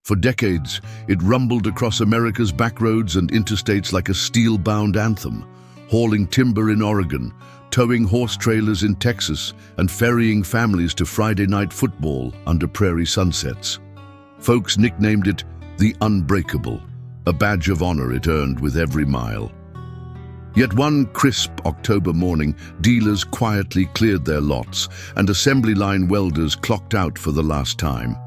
For decades, it rumbled across America's backroads and interstates like a steel-bound anthem, hauling timber in Oregon, towing horse trailers in Texas, and ferrying families to Friday night football under prairie sunsets. Folks nicknamed it the Unbreakable, a badge of honor it earned with every mile. Yet one crisp October morning, dealers quietly cleared their lots and assembly line welders clocked out for the last time.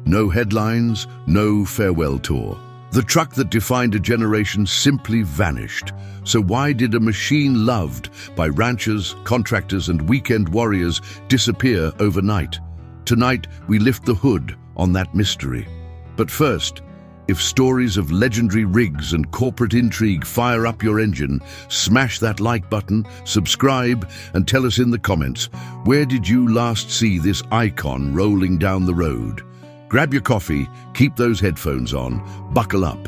No headlines, no farewell tour. The truck that defined a generation simply vanished. So why did a machine loved by ranchers, contractors, and weekend warriors disappear overnight? Tonight, we lift the hood on that mystery. But first, if stories of legendary rigs and corporate intrigue fire up your engine, smash that like button, subscribe, and tell us in the comments, where did you last see this icon rolling down the road? Grab your coffee, keep those headphones on, buckle up.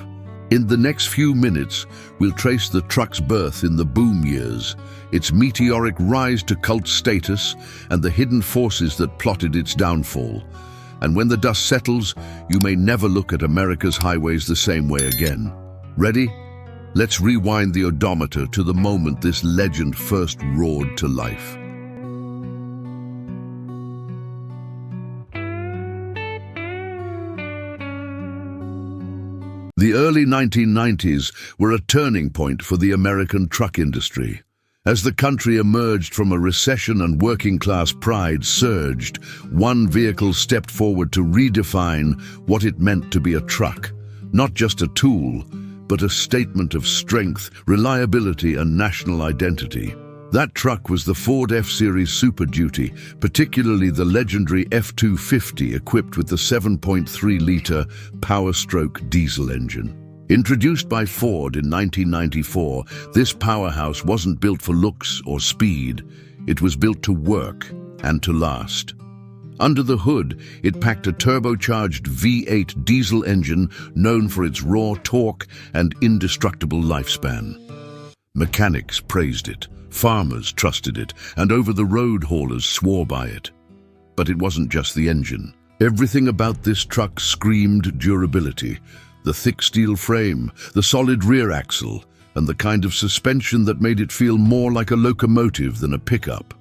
In the next few minutes, we'll trace the truck's birth in the boom years, its meteoric rise to cult status, and the hidden forces that plotted its downfall. And when the dust settles, you may never look at America's highways the same way again. Ready? Let's rewind the odometer to the moment this legend first roared to life. The early 1990s were a turning point for the American truck industry. As the country emerged from a recession and working-class pride surged, one vehicle stepped forward to redefine what it meant to be a truck. Not just a tool, but a statement of strength, reliability, and national identity. That truck was the Ford F-Series Super Duty, particularly the legendary F-250 equipped with the 7.3-liter Power-Stroke diesel engine. Introduced by Ford in 1994, this powerhouse wasn't built for looks or speed. It was built to work and to last. Under the hood, it packed a turbocharged V8 diesel engine known for its raw torque and indestructible lifespan. Mechanics praised it, farmers trusted it, and over-the-road haulers swore by it. But it wasn't just the engine. Everything about this truck screamed durability. The thick steel frame, the solid rear axle, and the kind of suspension that made it feel more like a locomotive than a pickup.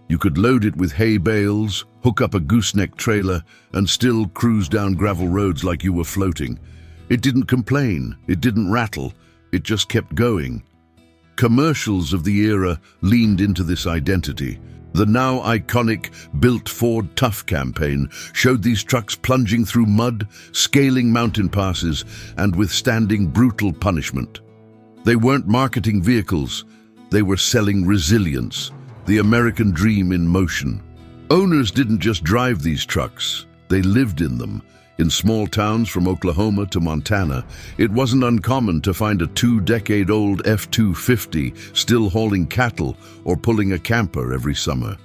You could load it with hay bales, hook up a gooseneck trailer, and still cruise down gravel roads like you were floating. It didn't complain, it didn't rattle, it just kept going. Commercials of the era leaned into this identity. The now iconic Built Ford Tough campaign showed these trucks plunging through mud, scaling mountain passes, and withstanding brutal punishment. They weren't marketing vehicles, they were selling resilience, the American dream in motion. Owners didn't just drive these trucks, they lived in them. In small towns from Oklahoma to Montana, it wasn't uncommon to find a 2-decade-old F-250 still hauling cattle or pulling a camper every summer.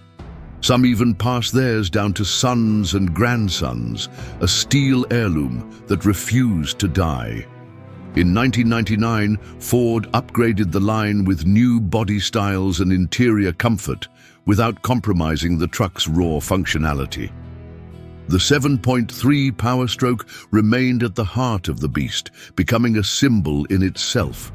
Some even passed theirs down to sons and grandsons, a steel heirloom that refused to die. In 1999, Ford upgraded the line with new body styles and interior comfort without compromising the truck's raw functionality. The 7.3 Power-Stroke remained at the heart of the beast, becoming a symbol in itself.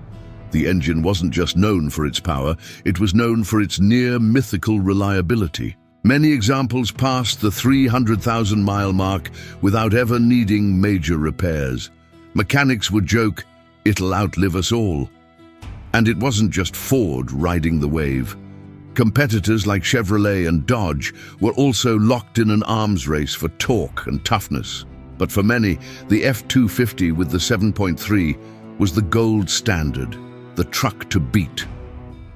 The engine wasn't just known for its power, it was known for its near-mythical reliability. Many examples passed the 300,000-mile mark without ever needing major repairs. Mechanics would joke, "It'll outlive us all." And it wasn't just Ford riding the wave. Competitors like Chevrolet and Dodge were also locked in an arms race for torque and toughness. But for many, the F-250 with the 7.3 was the gold standard, the truck to beat.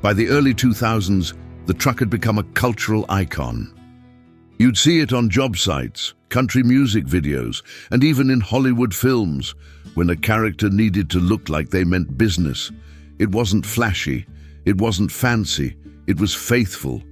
By the early 2000s, the truck had become a cultural icon. You'd see it on job sites, country music videos, and even in Hollywood films, when a character needed to look like they meant business. It wasn't flashy, it wasn't fancy, it was faithful.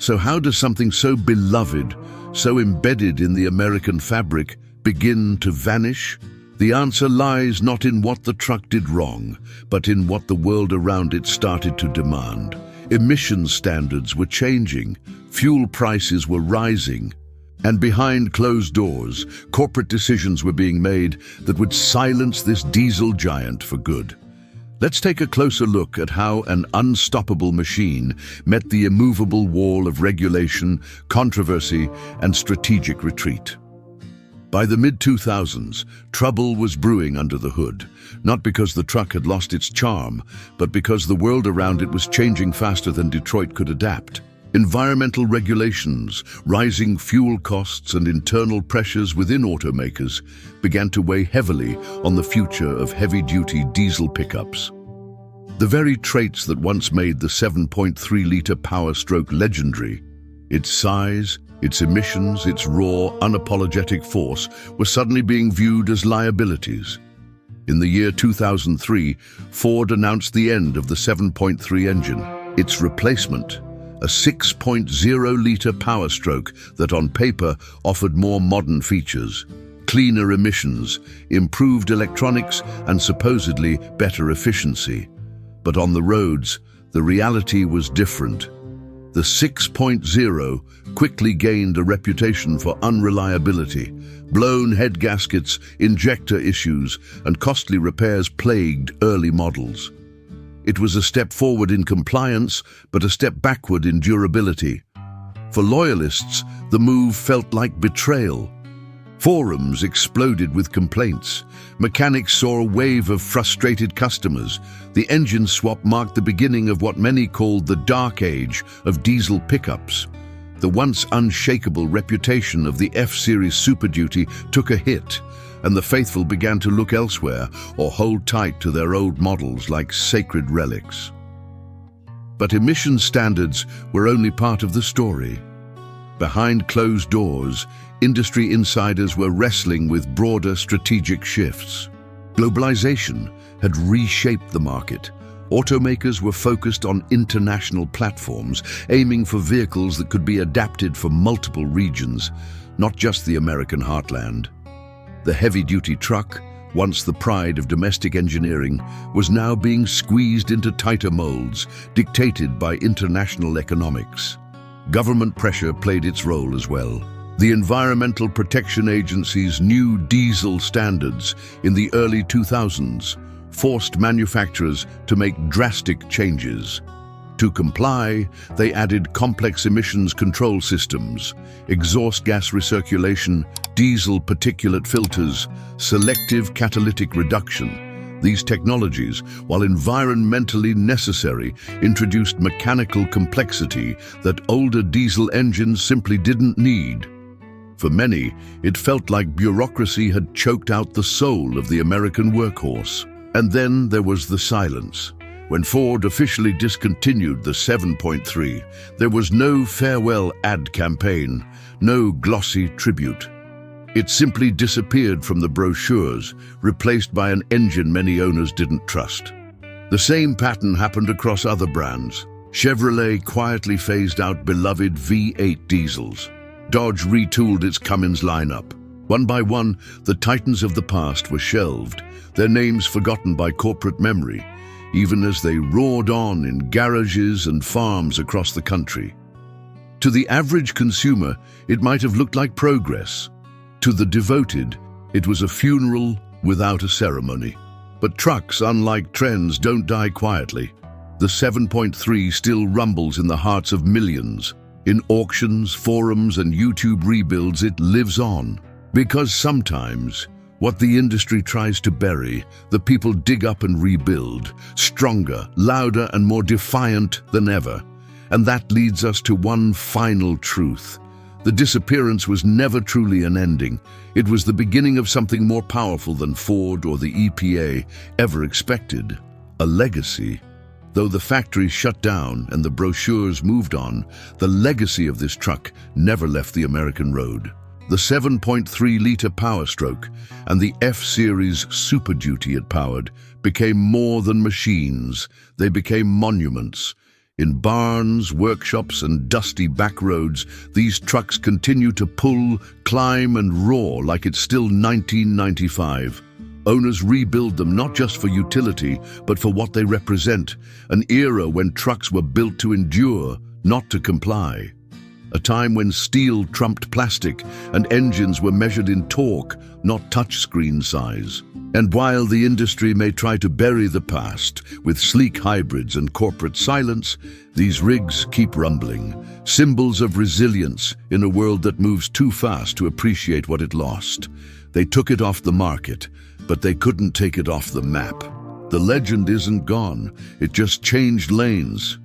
So how does something so beloved, so embedded in the American fabric, begin to vanish? The answer lies not in what the truck did wrong, but in what the world around it started to demand. Emissions standards were changing, fuel prices were rising, And behind closed doors, corporate decisions were being made that would silence this diesel giant for good. Let's take a closer look at how an unstoppable machine met the immovable wall of regulation, controversy, and strategic retreat. By the mid-2000s, trouble was brewing under the hood, not because the truck had lost its charm, but because the world around it was changing faster than Detroit could adapt. Environmental regulations, rising fuel costs, and internal pressures within automakers began to weigh heavily on the future of heavy-duty diesel pickups. The very traits that once made the 7.3-liter Power Stroke legendary, its size, its emissions, its raw, unapologetic force, were suddenly being viewed as liabilities. In the year 2003, Ford announced the end of the 7.3 engine. Its replacement, a 6.0-liter Power Stroke that on paper offered more modern features, cleaner emissions, improved electronics, and supposedly better efficiency. But on the roads, the reality was different. The 6.0 quickly gained a reputation for unreliability. Blown head gaskets, injector issues, and costly repairs plagued early models. It was a step forward in compliance, but a step backward in durability. For loyalists, the move felt like betrayal. Forums exploded with complaints. Mechanics saw a wave of frustrated customers. The engine swap marked the beginning of what many called the dark age of diesel pickups. The once unshakable reputation of the F-Series Super Duty took a hit, and the faithful began to look elsewhere or hold tight to their old models like sacred relics. But emission standards were only part of the story. Behind closed doors, industry insiders were wrestling with broader strategic shifts. Globalization had reshaped the market. Automakers were focused on international platforms, aiming for vehicles that could be adapted for multiple regions, not just the American heartland. The heavy-duty truck, once the pride of domestic engineering, was now being squeezed into tighter molds, dictated by international economics. Government pressure played its role as well. The Environmental Protection Agency's new diesel standards in the early 2000s forced manufacturers to make drastic changes. To comply, they added complex emissions control systems, exhaust gas recirculation, diesel particulate filters, selective catalytic reduction. These technologies, while environmentally necessary, introduced mechanical complexity that older diesel engines simply didn't need. For many, it felt like bureaucracy had choked out the soul of the American workhorse. And then there was the silence. When Ford officially discontinued the 7.3, there was no farewell ad campaign, no glossy tribute. It simply disappeared from the brochures, replaced by an engine many owners didn't trust. The same pattern happened across other brands. Chevrolet quietly phased out beloved V8 diesels. Dodge retooled its Cummins lineup. One by one, the titans of the past were shelved, their names forgotten by corporate memory, even as they roared on in garages and farms across the country. To the average consumer, it might have looked like progress. To the devoted, it was a funeral without a ceremony. But trucks, unlike trends, don't die quietly. The 7.3 still rumbles in the hearts of millions. In auctions, forums, and YouTube rebuilds, it lives on. Because sometimes, what the industry tries to bury, the people dig up and rebuild, stronger, louder, and more defiant than ever. And that leads us to one final truth. The disappearance was never truly an ending. It was the beginning of something more powerful than Ford or the EPA ever expected. A legacy. Though the factory shut down and the brochures moved on, the legacy of this truck never left the American road. The 7.3-liter Power Stroke and the F-Series Super Duty it powered became more than machines. They became monuments. In barns, workshops, and dusty back roads, these trucks continue to pull, climb, and roar like it's still 1995. Owners rebuild them not just for utility, but for what they represent, an era when trucks were built to endure, not to comply. A time when steel trumped plastic and engines were measured in torque, not touchscreen size. And while the industry may try to bury the past with sleek hybrids and corporate silence, these rigs keep rumbling, symbols of resilience in a world that moves too fast to appreciate what it lost. They took it off the market, but they couldn't take it off the map. The legend isn't gone, it just changed lanes.